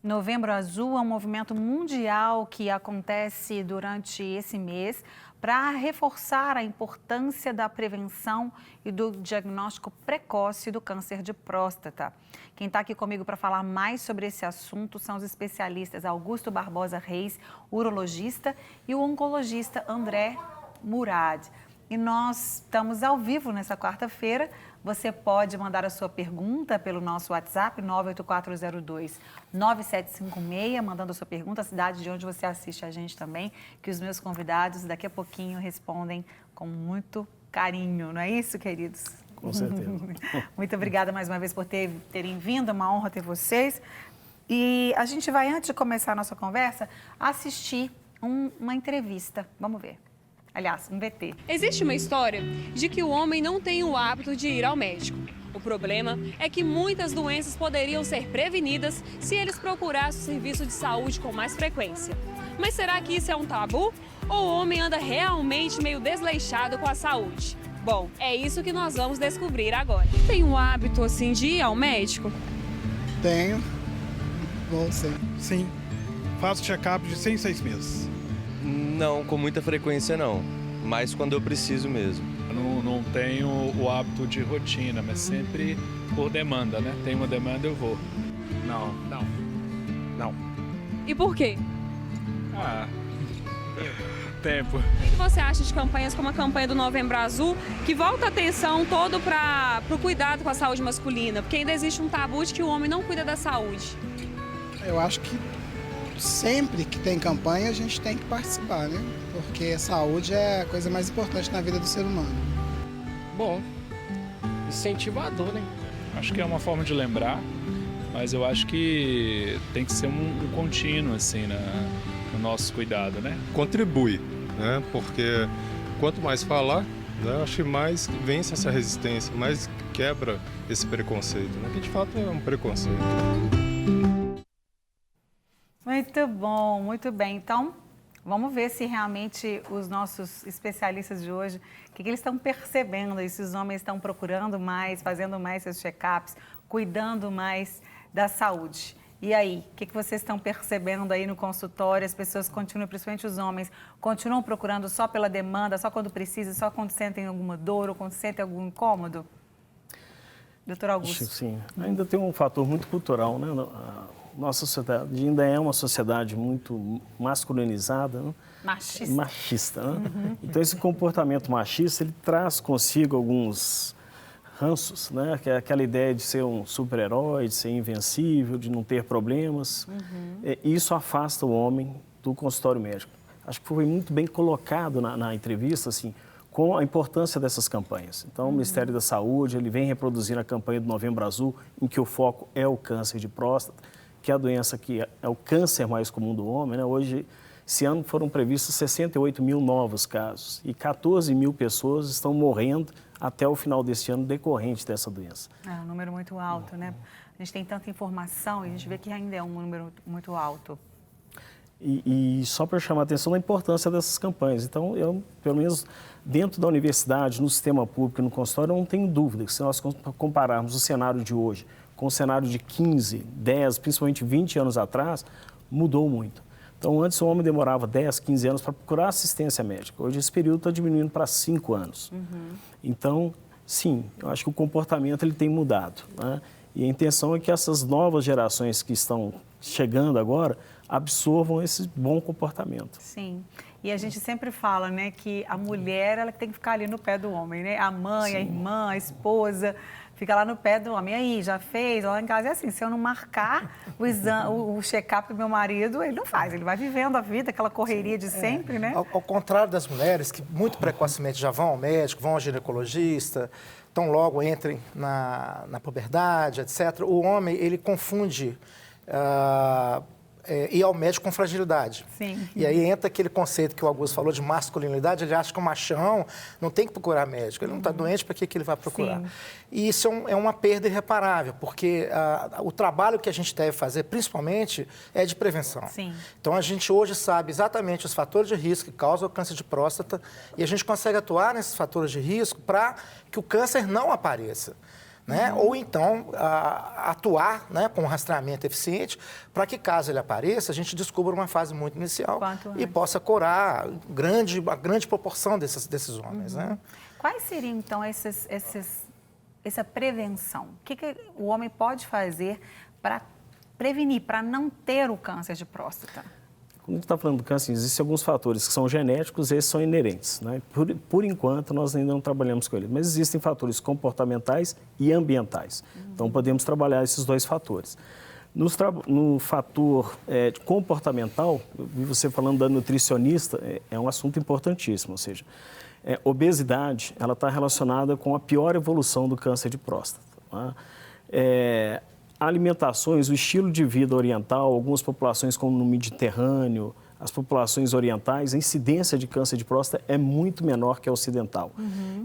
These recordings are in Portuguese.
Novembro Azul é um movimento mundial que acontece durante esse mês para reforçar a importância da prevenção e do diagnóstico precoce do câncer de próstata. Quem está aqui comigo para falar mais sobre esse assunto são os especialistas Augusto Barbosa Reis, urologista, e o oncologista André Murad. E nós estamos ao vivo nessa quarta-feira. Você pode mandar a sua pergunta pelo nosso WhatsApp, 98402-9756, mandando a sua pergunta, a cidade de onde você assiste a gente também, que os meus convidados daqui a pouquinho respondem com muito carinho, não é isso, queridos? Com certeza. Muito obrigada mais uma vez por terem vindo, é uma honra ter vocês. E a gente vai, antes de começar a nossa conversa, assistir uma entrevista. Vamos ver. Aliás, um VT. Existe uma história de que o homem não tem o hábito de ir ao médico. O problema é que muitas doenças poderiam ser prevenidas se eles procurassem o serviço de saúde com mais frequência. Mas será que isso é um tabu? Ou o homem anda realmente meio desleixado com a saúde? Bom, é isso que nós vamos descobrir agora. Tem um hábito assim de ir ao médico? Tenho. Vou sim. Sim, faço check-up de 6 em 6 meses. Não, com muita frequência não, mas quando eu preciso mesmo. Não tenho o hábito de rotina, mas sempre por demanda, né? Tem uma demanda, eu vou. Não. E por quê? Tempo. O que você acha de campanhas como a campanha do Novembro Azul, que volta a atenção todo para o cuidado com a saúde masculina? Porque ainda existe um tabu de que o homem não cuida da saúde. Eu acho que sempre que tem campanha a gente tem que participar, né? Porque a saúde é a coisa mais importante na vida do ser humano. Bom, incentivador, né? Acho que é uma forma de lembrar, mas eu acho que tem que ser um contínuo, assim, no nosso cuidado, né? Contribui, né? Porque quanto mais falar, né, acho que mais vence essa resistência, mais quebra esse preconceito, né? Que de fato é um preconceito. Muito bom, muito bem. Então, vamos ver se realmente os nossos especialistas de hoje, o que eles estão percebendo, se os homens estão procurando mais, fazendo mais seus check-ups, cuidando mais da saúde. E aí, o que vocês estão percebendo aí no consultório? As pessoas continuam, principalmente os homens, continuam procurando só pela demanda, só quando precisa, só quando sentem alguma dor ou quando sentem algum incômodo? Doutor Augusto. Sim, ainda tem um fator muito cultural, né? Nossa sociedade ainda é uma sociedade muito masculinizada, né? Machista, né? Então, esse comportamento machista, ele traz consigo alguns ranços, né? Que é aquela ideia de ser um super-herói, de ser invencível, de não ter problemas. Isso afasta o homem do consultório médico. Acho que foi muito bem colocado na entrevista, assim, com a importância dessas campanhas. Então, o Ministério da Saúde, ele vem reproduzindo a campanha do Novembro Azul, em que o foco é o câncer de próstata, que é a doença que é o câncer mais comum do homem, né? Hoje, esse ano foram previstos 68 mil novos casos e 14 mil pessoas estão morrendo até o final deste ano decorrente dessa doença. É um número muito alto, né? A gente tem tanta informação e a gente vê que ainda é um número muito alto. E só para chamar a atenção da importância dessas campanhas. Então, eu, pelo menos dentro da universidade, no sistema público e no consultório, eu não tenho dúvida que se nós compararmos o cenário de hoje com o cenário de 15, 10, principalmente 20 anos atrás, mudou muito. Então, antes o homem demorava 10, 15 anos para procurar assistência médica. Hoje esse período está diminuindo para 5 anos. Então, sim, eu acho que o comportamento ele tem mudado, né? E a intenção é que essas novas gerações que estão chegando agora absorvam esse bom comportamento. Sim. E a gente sempre fala, né, que a mulher ela tem que ficar ali no pé do homem, né? A mãe, a irmã, a esposa fica lá no pé do homem. E aí, já fez? Lá em casa é assim, se eu não marcar o check-up do meu marido, ele não faz. Ele vai vivendo a vida, aquela correria de sempre, né? Ao contrário das mulheres, que muito precocemente já vão ao médico, vão ao ginecologista, tão logo entrem na puberdade, etc. O homem, ele confunde ir ao médico com fragilidade. Sim. E aí entra aquele conceito que o Augusto falou de masculinidade, ele acha que o machão não tem que procurar médico, ele não está doente, para que ele vai procurar? Sim. E isso é uma perda irreparável, porque o trabalho que a gente deve fazer, principalmente, é de prevenção. Sim. Então, a gente hoje sabe exatamente os fatores de risco que causam o câncer de próstata e a gente consegue atuar nesses fatores de risco para que o câncer não apareça. né? Ou então atuar, né, com um rastreamento eficiente para que, caso ele apareça, a gente descubra uma fase muito inicial e possa curar a grande proporção desses homens. Né? Quais seriam, então, essa prevenção? O que o homem pode fazer para prevenir, para não ter o câncer de próstata? Quando a gente está falando do câncer, existem alguns fatores que são genéticos e esses são inerentes. Né? Por enquanto, nós ainda não trabalhamos com eles, mas existem fatores comportamentais e ambientais. Então, podemos trabalhar esses dois fatores. No fator comportamental, eu vi você falando da nutricionista, é um assunto importantíssimo, ou seja, obesidade, ela está relacionada com a pior evolução do câncer de próstata. Tá? Alimentações, o estilo de vida oriental, algumas populações como no Mediterrâneo, as populações orientais, a incidência de câncer de próstata é muito menor que a ocidental.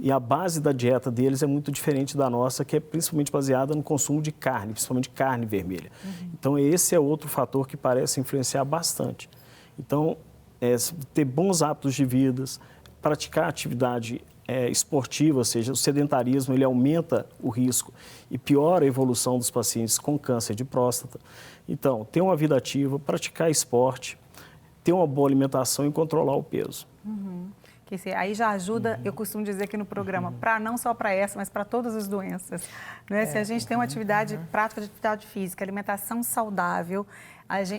E a base da dieta deles é muito diferente da nossa, que é principalmente baseada no consumo de carne, principalmente carne vermelha. Então, esse é outro fator que parece influenciar bastante. Então, ter bons hábitos de vida, praticar atividade esportiva, ou seja, o sedentarismo, ele aumenta o risco e piora a evolução dos pacientes com câncer de próstata. Então, ter uma vida ativa, praticar esporte, ter uma boa alimentação e controlar o peso. Aí já ajuda, eu costumo dizer aqui no programa, não só para essa, mas para todas as doenças. Né? Se a gente tem uma prática de atividade física, alimentação saudável,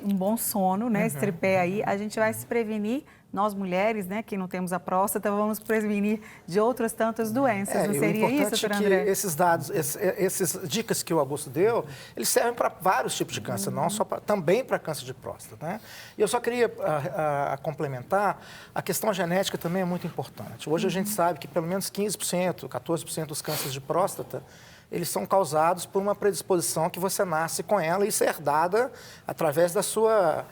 um bom sono, né? Esse tripé aí, a gente vai se prevenir. Nós mulheres, né, que não temos a próstata, vamos prevenir de outras tantas doenças. Não seria isso, doutor André? Que esses dados, essas dicas que o Augusto deu, eles servem para vários tipos de câncer, não só também para câncer de próstata. Né? E eu só queria complementar, a questão genética também é muito importante. Hoje a gente sabe que pelo menos 15%, 14% dos cânceres de próstata, eles são causados por uma predisposição que você nasce com ela e isso é herdada através da sua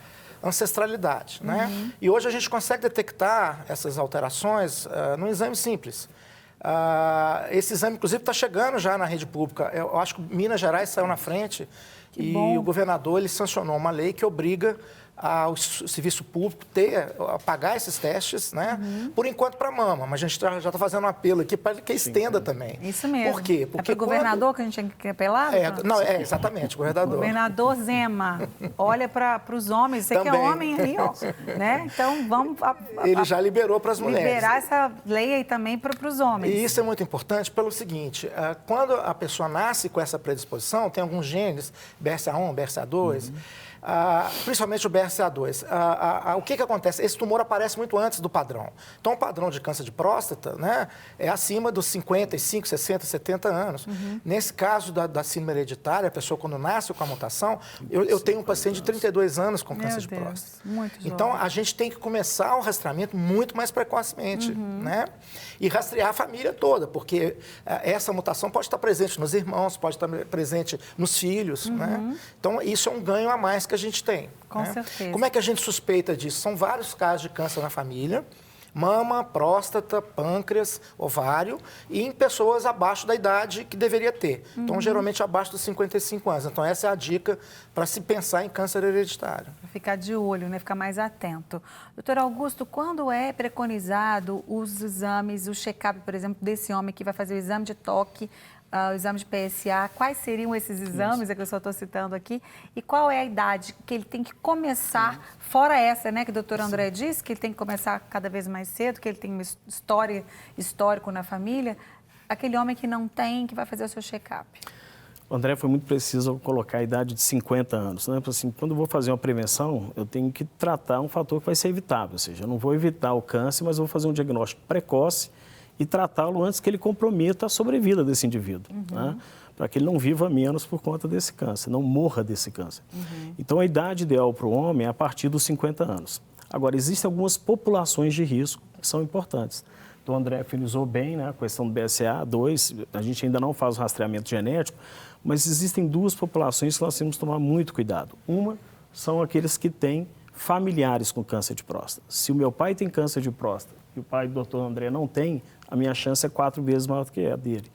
ancestralidade, né? E hoje a gente consegue detectar essas alterações num exame simples. Esse exame, inclusive, está chegando já na rede pública. Eu acho que Minas Gerais saiu na frente o governador ele sancionou uma lei que obriga ao serviço público a pagar esses testes, né? Por enquanto para mama, mas a gente já está fazendo um apelo aqui para que estenda também. Isso mesmo. Por quê? Porque o governador que a gente tem que apelar? Exatamente, o governador. Governador Zema, olha para os homens, você que é homem aí, ó, né? Então vamos... Ele já liberou para as mulheres. Liberar essa lei aí também para os homens. E isso é muito importante pelo seguinte, quando a pessoa nasce com essa predisposição, tem alguns genes, BRCA1, BRCA2, principalmente o BRCA2. O que acontece? Esse tumor aparece muito antes do padrão. Então, o padrão de câncer de próstata, né, é acima dos 55, 60, 70 anos. Nesse caso da síndrome hereditária, a pessoa quando nasce com a mutação, eu tenho um paciente de 32 anos com câncer de próstata. Então, a gente tem que começar o rastreamento muito mais precocemente, né? E rastrear a família toda, porque essa mutação pode estar presente nos irmãos, pode estar presente nos filhos, né? Então, isso é um ganho a mais que a gente tem. Com certeza. Como é que a gente suspeita disso? São vários casos de câncer na família, mama, próstata, pâncreas, ovário, e em pessoas abaixo da idade que deveria ter. Então, geralmente abaixo dos 55 anos. Então, essa é a dica para se pensar em câncer hereditário. Ficar de olho, né? Ficar mais atento. Doutor Augusto, quando é preconizado os exames, o check-up, por exemplo, desse homem que vai fazer o exame de toque, o exame de PSA, quais seriam esses exames que eu só estou citando aqui? E qual é a idade que ele tem que começar, fora essa, né, que o doutor André disse, que ele tem que começar cada vez mais cedo, que ele tem uma histórico na família, aquele homem que não tem, que vai fazer o seu check-up? O André foi muito preciso ao colocar a idade de 50 anos. Né? Assim, quando eu vou fazer uma prevenção, eu tenho que tratar um fator que vai ser evitável. Ou seja, eu não vou evitar o câncer, mas eu vou fazer um diagnóstico precoce e tratá-lo antes que ele comprometa a sobrevida desse indivíduo, né? Para que ele não viva menos por conta desse câncer, não morra desse câncer. Então, a idade ideal para o homem é a partir dos 50 anos. Agora, existem algumas populações de risco que são importantes. Então, o André frisou bem, né, a questão do BRCA2, a gente ainda não faz o rastreamento genético, mas existem duas populações que nós temos que tomar muito cuidado. Uma são aqueles que têm familiares com câncer de próstata. Se o meu pai tem câncer de próstata e o pai do Dr. André não tem, a minha chance é 4 vezes maior do que a dele.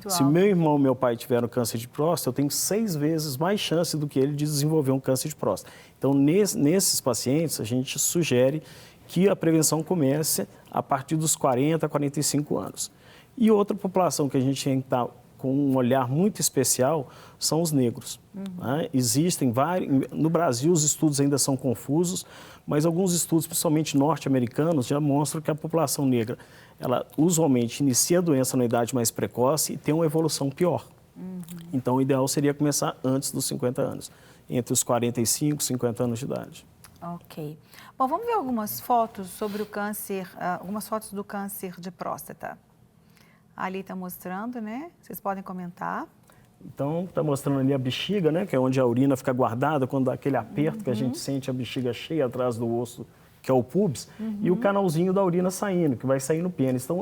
Se meu irmão e meu pai tiveram câncer de próstata, eu tenho 6 vezes mais chance do que ele de desenvolver um câncer de próstata. Então, nesses pacientes, a gente sugere que a prevenção comece a partir dos 40, 45 anos. E outra população que a gente tem que estar com um olhar muito especial são os negros. Né? Existem vários... No Brasil, os estudos ainda são confusos, mas alguns estudos, principalmente norte-americanos, já mostram que a população negra, ela usualmente inicia a doença na idade mais precoce e tem uma evolução pior. Então, o ideal seria começar antes dos 50 anos, entre os 45 e 50 anos de idade. Ok. Bom, vamos ver algumas fotos sobre o câncer, algumas fotos do câncer de próstata. Ali está mostrando, né? Vocês podem comentar. Então, está mostrando ali a bexiga, né? Que é onde a urina fica guardada, quando dá aquele aperto que a gente sente a bexiga cheia atrás do osso, que é o pubis, e o canalzinho da urina saindo, que vai sair no pênis. Então,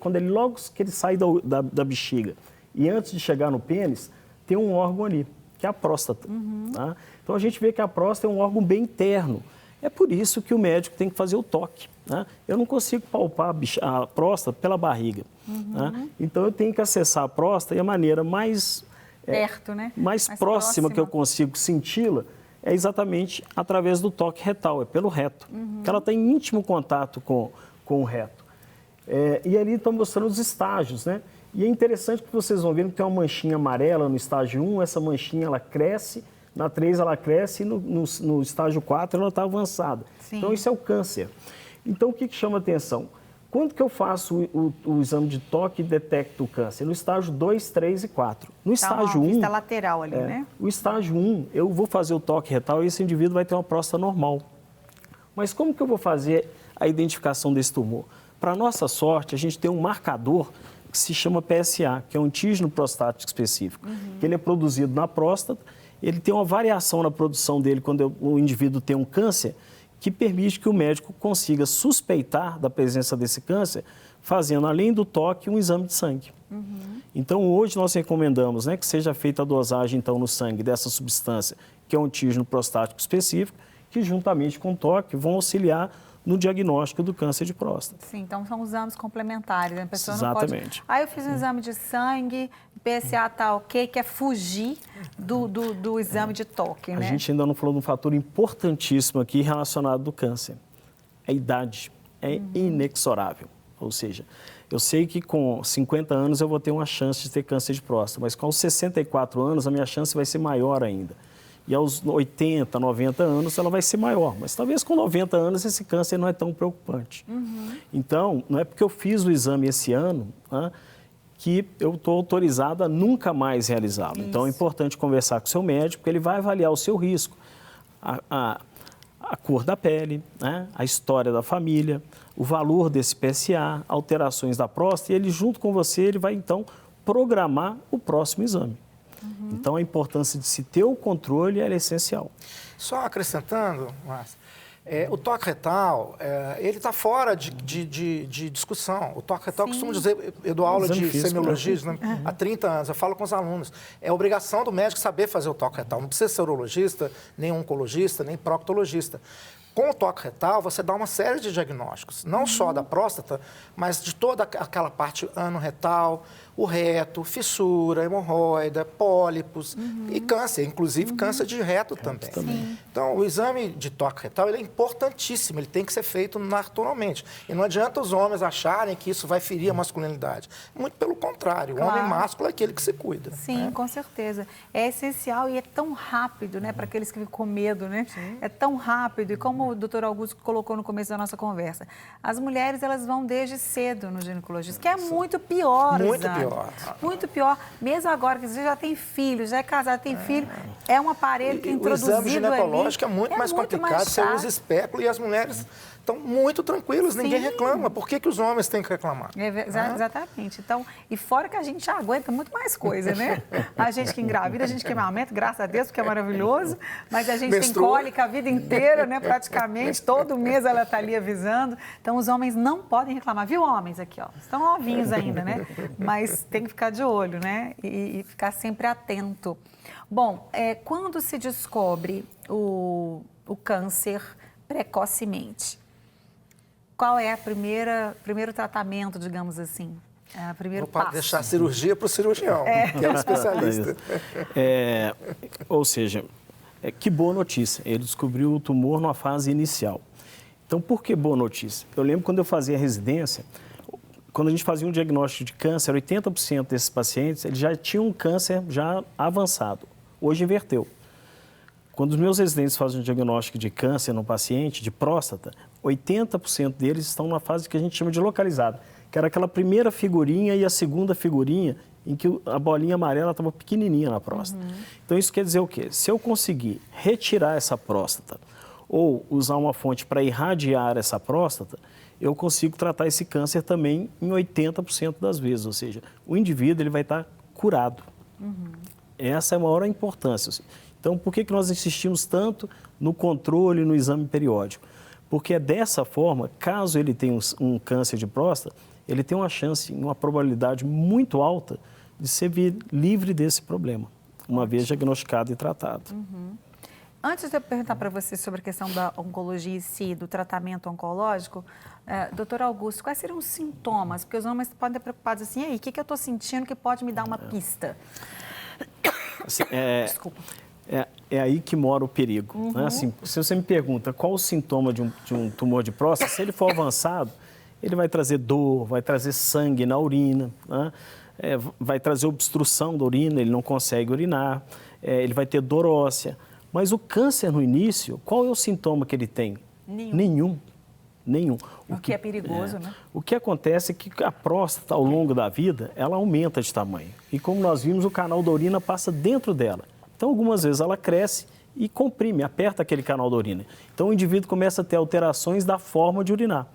quando ele logo que ele sai da bexiga e antes de chegar no pênis, tem um órgão ali, que é a próstata. Tá? Então, a gente vê que a próstata é um órgão bem interno. É por isso que o médico tem que fazer o toque. Né? Eu não consigo palpar a próstata pela barriga. Né? Então, eu tenho que acessar a próstata e a maneira mais, perto, né? mais próxima que eu consigo senti-la é exatamente através do toque retal, é pelo reto. Que ela tem íntimo contato com o reto. E ali estão mostrando os estágios, né? E é interessante que vocês vão ver que tem uma manchinha amarela no estágio 1, essa manchinha ela cresce, na 3 ela cresce e no estágio 4 ela está avançada. Sim. Então isso é o câncer. Então o que chama atenção? Quando que eu faço o exame de toque e detecto o câncer? No estágio 2, 3 e 4. No estágio 1... vista lateral ali, né? O estágio 1, eu vou fazer o toque retal e esse indivíduo vai ter uma próstata normal. Mas como que eu vou fazer a identificação desse tumor? Para nossa sorte, a gente tem um marcador que se chama PSA, que é um antígeno prostático específico, que ele é produzido na próstata, ele tem uma variação na produção dele quando o indivíduo tem um câncer, que permite que o médico consiga suspeitar da presença desse câncer, fazendo, além do toque, um exame de sangue. Então, hoje nós recomendamos, né, que seja feita a dosagem, então, no sangue dessa substância, que é um antígeno prostático específico, que juntamente com o toque vão auxiliar no diagnóstico do câncer de próstata. Sim, então são exames complementares, né? A pessoa Exatamente. Não pode... eu fiz um exame de sangue, PSA tá ok, que é fugir do exame de toque, né? A gente ainda não falou de um fator importantíssimo aqui relacionado do câncer. A idade é inexorável. Ou seja, eu sei que com 50 anos eu vou ter uma chance de ter câncer de próstata, mas com os 64 anos a minha chance vai ser maior ainda. E aos 80, 90 anos ela vai ser maior, mas talvez com 90 anos esse câncer não é tão preocupante. Então, não é porque eu fiz o exame esse ano, né, que eu estou autorizado a nunca mais realizá-lo. Então, é importante conversar com o seu médico, porque ele vai avaliar o seu risco, a cor da pele, né, a história da família, o valor desse PSA, alterações da próstata, e ele, junto com você, ele vai, então, programar o próximo exame. Então, a importância de se ter o controle é essencial. Só acrescentando, Márcia, o toque retal, ele está fora de discussão. O toque retal, costumo dizer, eu dou aula de semiologia, né? Há 30 anos, eu falo com os alunos. É obrigação do médico saber fazer o toque retal. Não precisa ser urologista, nem oncologista, nem proctologista. Com o toque retal, você dá uma série de diagnósticos, não só da próstata, mas de toda aquela parte ano-retal, o reto, fissura, hemorroida, pólipos e câncer, inclusive câncer de reto também. Então, o exame de toque retal ele é importantíssimo, ele tem que ser feito naturalmente. E não adianta os homens acharem que isso vai ferir a masculinidade. Muito pelo contrário, o homem másculo é aquele que se cuida. Sim, né? Com certeza. É essencial e é tão rápido, né, para aqueles que ficam com medo, né? É tão rápido e como o doutor Augusto colocou no começo da nossa conversa, as mulheres elas vão desde cedo no ginecologista, que é muito pior. Muito pior. Muito pior. Mesmo agora que você já tem filho, já é casado, tem filho, é um aparelho que é introduzido ali. O exame ginecológico é muito mais complicado, você usa espéculo e as mulheres estão muito tranquilas, ninguém reclama. Por que os homens têm que reclamar? Exatamente. Então, e fora que a gente já aguenta muito mais coisa, né? A gente que engravida, a gente que amamenta, graças a Deus, porque é maravilhoso, mas a gente tem cólica a vida inteira, né? Praticamente, todo mês ela está ali avisando. Então, os homens não podem reclamar. Viu, homens aqui, ó? Estão novinhos ainda, né? Mas tem que ficar de olho, né? E ficar sempre atento. Bom, quando se descobre o câncer precocemente, qual é primeiro tratamento, digamos assim? Primeiro passo? Deixar a cirurgia para o cirurgião, que é o especialista. Ou seja, que boa notícia. Ele descobriu o tumor numa fase inicial. Então, por que boa notícia? Eu lembro quando eu fazia residência, quando a gente fazia um diagnóstico de câncer, 80% desses pacientes eles já tinham um câncer já avançado. Hoje inverteu. Quando os meus residentes fazem um diagnóstico de câncer no paciente, de próstata, 80% deles estão numa fase que a gente chama de localizada, que era aquela primeira figurinha e a segunda figurinha em que a bolinha amarela estava pequenininha na próstata. Então, isso quer dizer o quê? Se eu conseguir retirar essa próstata ou usar uma fonte para irradiar essa próstata, eu consigo tratar esse câncer também em 80% das vezes, ou seja, o indivíduo ele vai estar curado. Essa é a maior importância. Então, por que nós insistimos tanto no controle, no exame periódico? Porque é dessa forma, caso ele tenha um câncer de próstata, ele tem uma chance, uma probabilidade muito alta de ser livre desse problema, uma vez diagnosticado e tratado. Antes de eu perguntar para você sobre a questão da oncologia em si, do tratamento oncológico, doutor Augusto, quais seriam os sintomas? Porque os homens podem estar preocupados assim, e aí, o que eu estou sentindo que pode me dar uma pista? Assim, Desculpa. É aí que mora o perigo. Né? Assim, se você me pergunta qual o sintoma de um tumor de próstata, se ele for avançado, ele vai trazer dor, vai trazer sangue na urina, né? Vai trazer obstrução da urina, ele não consegue urinar, ele vai ter dor óssea. Mas o câncer no início, qual é o sintoma que ele tem? Nenhum. O que é perigoso, né? O que acontece é que a próstata, ao longo da vida, ela aumenta de tamanho. E como nós vimos, o canal da urina passa dentro dela. Então, algumas vezes ela cresce e comprime, aperta aquele canal da urina. Então, o indivíduo começa a ter alterações da forma de urinar.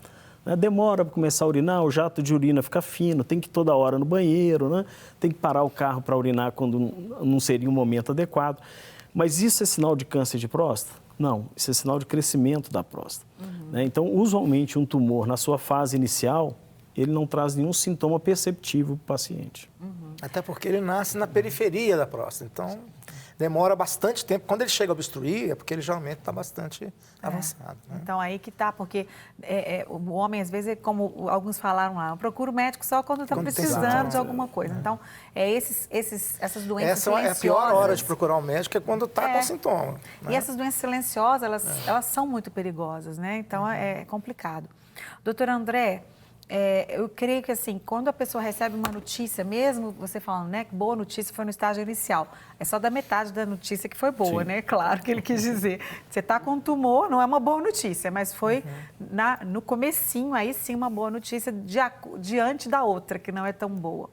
Demora para começar a urinar, o jato de urina fica fino, tem que ir toda hora no banheiro, né? Tem que parar o carro para urinar quando não seria um momento adequado. Mas isso é sinal de câncer de próstata? Não, isso é sinal de crescimento da próstata. Então, usualmente, um tumor, na sua fase inicial, ele não traz nenhum sintoma perceptível para o paciente. Até porque ele nasce na periferia da próstata, então demora bastante tempo. Quando ele chega a obstruir, é porque ele geralmente está bastante avançado. Né? Então, aí que está, porque o homem, às vezes, como alguns falaram lá, procura o médico só quando está precisando de alguma coisa. Então, essas doenças silenciosas... Essa é a pior hora de procurar o médico, é quando está com sintoma. Né? E essas doenças silenciosas, elas são muito perigosas, né? Então, é complicado. Doutor André, eu creio que, assim, quando a pessoa recebe uma notícia, mesmo você falando, né, que boa notícia foi no estágio inicial, é só da metade da notícia que foi boa, né? Claro que ele quis dizer. Você está com um tumor, não é uma boa notícia, mas foi no comecinho, aí sim, uma boa notícia diante da outra, que não é tão boa.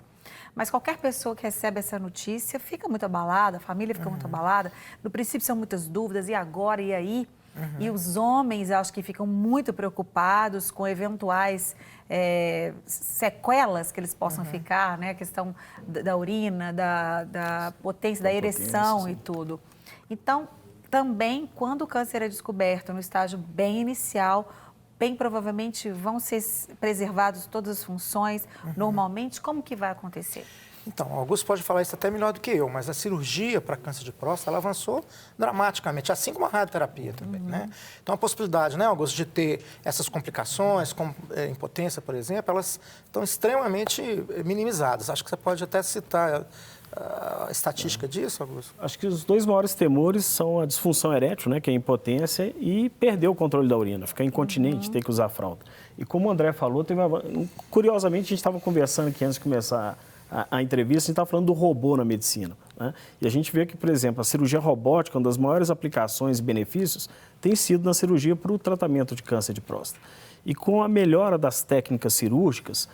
Mas qualquer pessoa que recebe essa notícia fica muito abalada, a família fica muito abalada. No princípio são muitas dúvidas, e agora, e aí? E os homens, acho que ficam muito preocupados com eventuais sequelas que eles possam ficar, né? A questão da urina, da potência, da ereção e tudo. Então, também, quando o câncer é descoberto no estágio bem inicial, bem provavelmente vão ser preservadas todas as funções. Normalmente, como que vai acontecer? Então, o Augusto pode falar isso até melhor do que eu, mas a cirurgia para câncer de próstata, ela avançou dramaticamente, assim como a radioterapia também, né? Então, a possibilidade, né, Augusto, de ter essas complicações, como impotência, por exemplo, elas estão extremamente minimizadas. Acho que você pode até citar a estatística disso, Augusto. Acho que os dois maiores temores são a disfunção erétil, né, que é a impotência, e perder o controle da urina, ficar incontinente, ter que usar fralda. E como o André falou, curiosamente, a gente estava conversando aqui antes de começar a entrevista, a gente está falando do robô na medicina, né? E a gente vê que, por exemplo, a cirurgia robótica, uma das maiores aplicações e benefícios, tem sido na cirurgia para o tratamento de câncer de próstata. E com a melhora das técnicas cirúrgicas,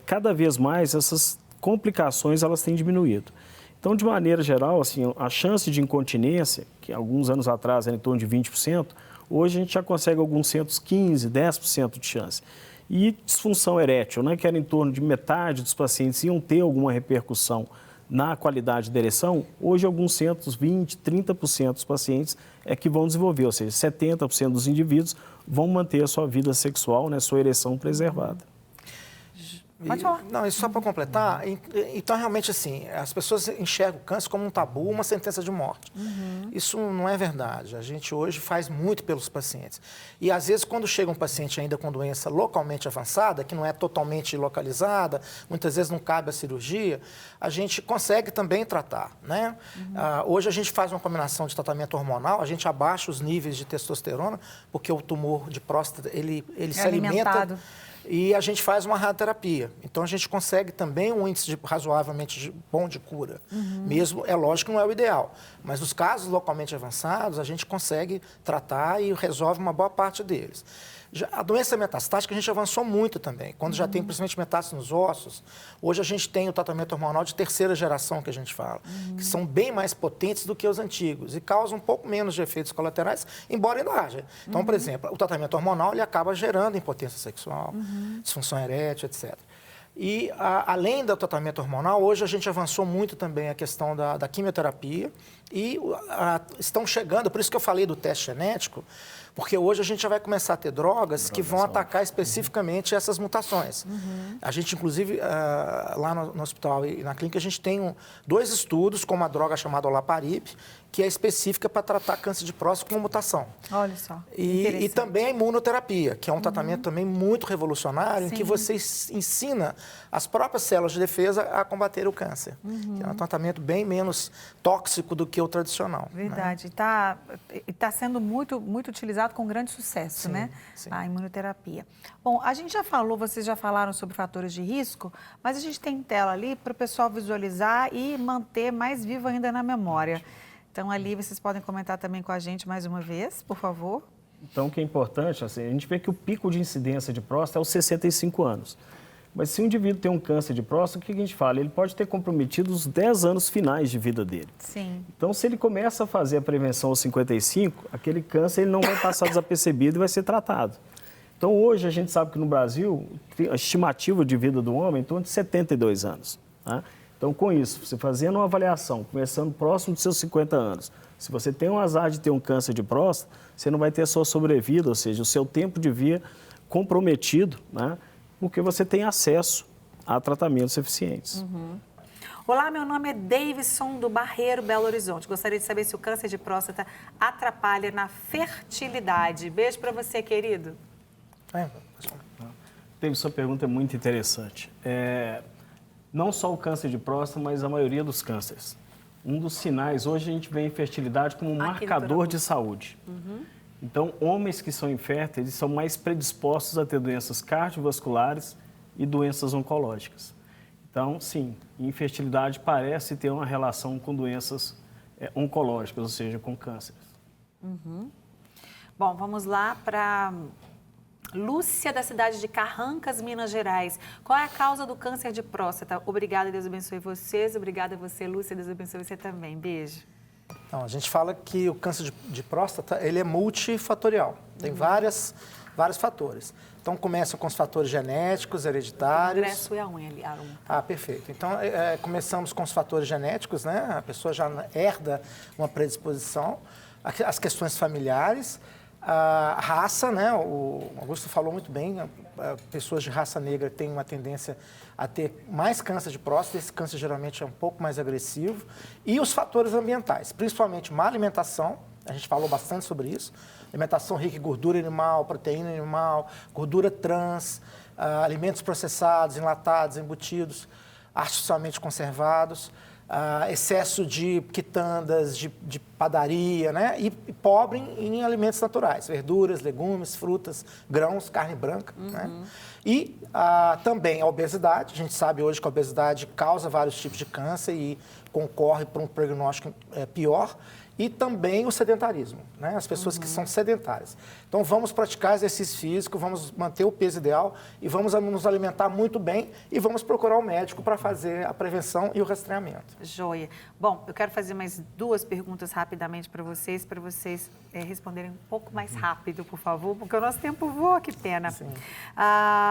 cada vez mais essas complicações elas têm diminuído. Então, de maneira geral, assim, a chance de incontinência, que alguns anos atrás era em torno de 20%, hoje a gente já consegue alguns centros 15%, 10% de chance. E disfunção erétil, né, que era em torno de metade dos pacientes iam ter alguma repercussão na qualidade da ereção, hoje alguns centros, 20%, 30% dos pacientes é que vão desenvolver, ou seja, 70% dos indivíduos vão manter a sua vida sexual, né, sua ereção preservada. Pode falar. Não, isso só para completar. Então, realmente, assim, as pessoas enxergam o câncer como um tabu, uma sentença de morte. Isso não é verdade. A gente hoje faz muito pelos pacientes. E, às vezes, quando chega um paciente ainda com doença localmente avançada, que não é totalmente localizada, muitas vezes não cabe a cirurgia, a gente consegue também tratar, né? Hoje a gente faz uma combinação de tratamento hormonal, a gente abaixa os níveis de testosterona, porque o tumor de próstata, ele se alimenta... E a gente faz uma radioterapia. Então, a gente consegue também um índice razoavelmente bom de cura. Mesmo, é lógico que não é o ideal, mas nos casos localmente avançados, a gente consegue tratar e resolve uma boa parte deles. A doença metastática a gente avançou muito também. Quando já tem principalmente metástase nos ossos, hoje a gente tem o tratamento hormonal de terceira geração, que a gente fala, que são bem mais potentes do que os antigos e causam um pouco menos de efeitos colaterais, embora ainda haja. Então, por exemplo, o tratamento hormonal ele acaba gerando impotência sexual, disfunção erétil, etc. E, além do tratamento hormonal, hoje a gente avançou muito também a questão da quimioterapia e estão chegando, por isso que eu falei do teste genético, porque hoje a gente já vai começar a ter drogas que vão atacar especificamente essas mutações. A gente, inclusive, lá no hospital e na clínica, a gente tem 2 estudos com uma droga chamada olaparib, que é específica para tratar câncer de próstata com mutação. Olha só. E também a imunoterapia, que é um tratamento também muito revolucionário, em que você ensina as próprias células de defesa a combater o câncer. Que é um tratamento bem menos tóxico do que o tradicional. Verdade. Está sendo muito utilizado com grande sucesso, né? Sim. A imunoterapia. Bom, a gente já falou, vocês já falaram sobre fatores de risco, mas a gente tem tela ali para o pessoal visualizar e manter mais vivo ainda na memória. Então, ali vocês podem comentar também com a gente mais uma vez, por favor. Então, o que é importante, assim, a gente vê que o pico de incidência de próstata é aos 65 anos. Mas se o indivíduo tem um câncer de próstata, o que a gente fala? Ele pode ter comprometido os 10 anos finais de vida dele. Sim. Então, se ele começa a fazer a prevenção aos 55, aquele câncer ele não vai passar desapercebido e vai ser tratado. Então, hoje, a gente sabe que no Brasil, a estimativa de vida do homem é em torno de 72 anos. Tá? Então, com isso, você fazendo uma avaliação, começando próximo dos seus 50 anos, se você tem um azar de ter um câncer de próstata, você não vai ter a sua sobrevida, ou seja, o seu tempo de vida comprometido, né? Porque você tem acesso a tratamentos eficientes. Olá, meu nome é Davidson do Barreiro, Belo Horizonte. Gostaria de saber se o câncer de próstata atrapalha na fertilidade. Beijo para você, querido. Davidson, sua pergunta é muito interessante. Não só o câncer de próstata, mas a maioria dos cânceres. Um dos sinais, hoje a gente vê a infertilidade como um marcador de saúde. Então, homens que são inférteis são mais predispostos a ter doenças cardiovasculares e doenças oncológicas. Então, sim, infertilidade parece ter uma relação com doenças oncológicas, ou seja, com cânceres. Bom, vamos lá para Lúcia, da cidade de Carrancas, Minas Gerais. Qual é a causa do câncer de próstata? Obrigada, Deus abençoe vocês. Obrigada a você, Lúcia. Deus abençoe você também. Beijo. Então, a gente fala que o câncer de próstata ele é multifatorial. Tem vários fatores. Então, começam com os fatores genéticos, hereditários. O ingresso é a unha ali, a unha. Ah, perfeito. Então, começamos com os fatores genéticos, né? A pessoa já herda uma predisposição. As questões familiares. A raça, né? O Augusto falou muito bem, pessoas de raça negra têm uma tendência a ter mais câncer de próstata, esse câncer geralmente é um pouco mais agressivo, e os fatores ambientais, principalmente má alimentação, a gente falou bastante sobre isso, alimentação rica em gordura animal, proteína animal, gordura trans, alimentos processados, enlatados, embutidos, artificialmente conservados, excesso de quitandas, de padaria, né? E pobre em alimentos naturais, verduras, legumes, frutas, grãos, carne branca. Né? E também a obesidade. A gente sabe hoje que a obesidade causa vários tipos de câncer e concorre para um prognóstico pior. E também o sedentarismo, né? As pessoas que são sedentárias. Então, vamos praticar exercício físico, vamos manter o peso ideal e vamos nos alimentar muito bem e vamos procurar um médico para fazer a prevenção e o rastreamento. Joia. Bom, eu quero fazer mais 2 perguntas rapidamente para vocês responderem um pouco mais rápido, por favor, porque o nosso tempo voa, que pena.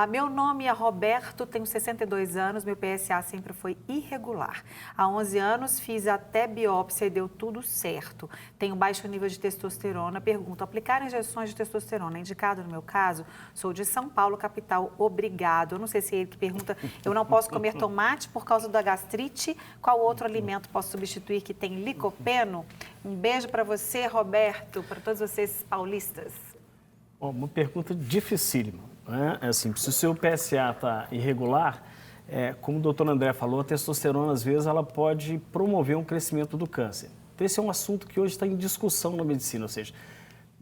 Meu nome é Roberto, tenho 62 anos, meu PSA sempre foi irregular. Há 11 anos fiz até biópsia e deu tudo certo. Tenho baixo nível de testosterona. Pergunto, aplicar injeções de testosterona é indicado no meu caso? Sou de São Paulo, capital. Obrigado. Eu não sei se é ele que pergunta, eu não posso comer tomate por causa da gastrite. Qual outro alimento posso substituir que tem licopeno? Um beijo para você, Roberto, para todos vocês paulistas. Uma pergunta dificílima, né? Assim, se o seu PSA está irregular, como o doutor André falou, a testosterona, às vezes, ela pode promover um crescimento do câncer. Então, esse é um assunto que hoje está em discussão na medicina, ou seja,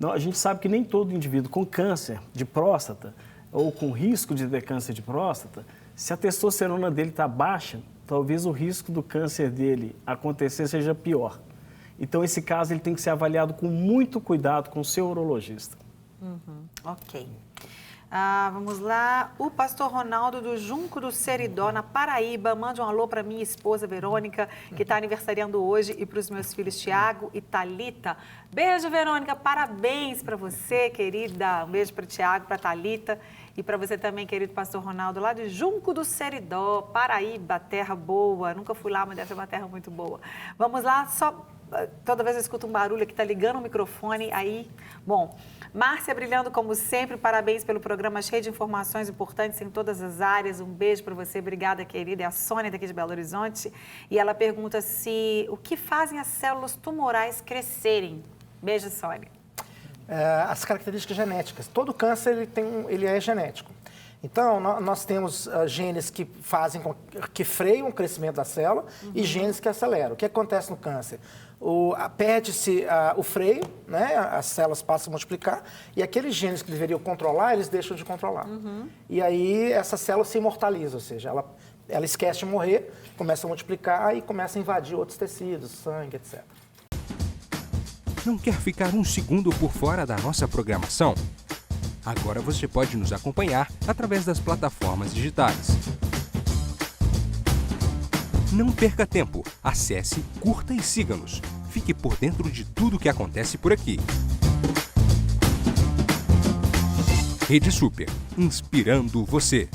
a gente sabe que nem todo indivíduo com câncer de próstata ou com risco de ter câncer de próstata, se a testosterona dele está baixa, talvez o risco do câncer dele acontecer seja pior. Então, esse caso ele tem que ser avaliado com muito cuidado com o seu urologista. Ok. Vamos lá. O pastor Ronaldo do Junco do Seridó, na Paraíba, manda um alô para minha esposa Verônica, que está aniversariando hoje, e para os meus filhos Tiago e Thalita. Beijo, Verônica. Parabéns para você, querida. Um beijo para o Tiago, para a Thalita e para você também, querido pastor Ronaldo, lá de Junco do Seridó, Paraíba, terra boa. Nunca fui lá, mas deve ser uma terra muito boa. Vamos lá, toda vez eu escuto um barulho que está ligando o microfone, aí... Bom, Márcia brilhando como sempre, parabéns pelo programa cheio de informações importantes em todas as áreas. Um beijo para você, obrigada, querida. É a Sônia daqui de Belo Horizonte. E ela pergunta o que fazem as células tumorais crescerem? Beijo, Sônia. As características genéticas. Todo câncer ele é genético. Então, nós temos genes que freiam o crescimento da célula e genes que aceleram. O que acontece no câncer? Perde-se o freio, né? As células passam a multiplicar e aqueles genes que deveriam controlar, eles deixam de controlar. E aí, essa célula se imortaliza, ou seja, ela esquece de morrer, começa a multiplicar e começa a invadir outros tecidos, sangue, etc. Não quer ficar um segundo por fora da nossa programação? Agora você pode nos acompanhar através das plataformas digitais. Não perca tempo, acesse, curta e siga-nos. Fique por dentro de tudo o que acontece por aqui. Rede Super, inspirando você.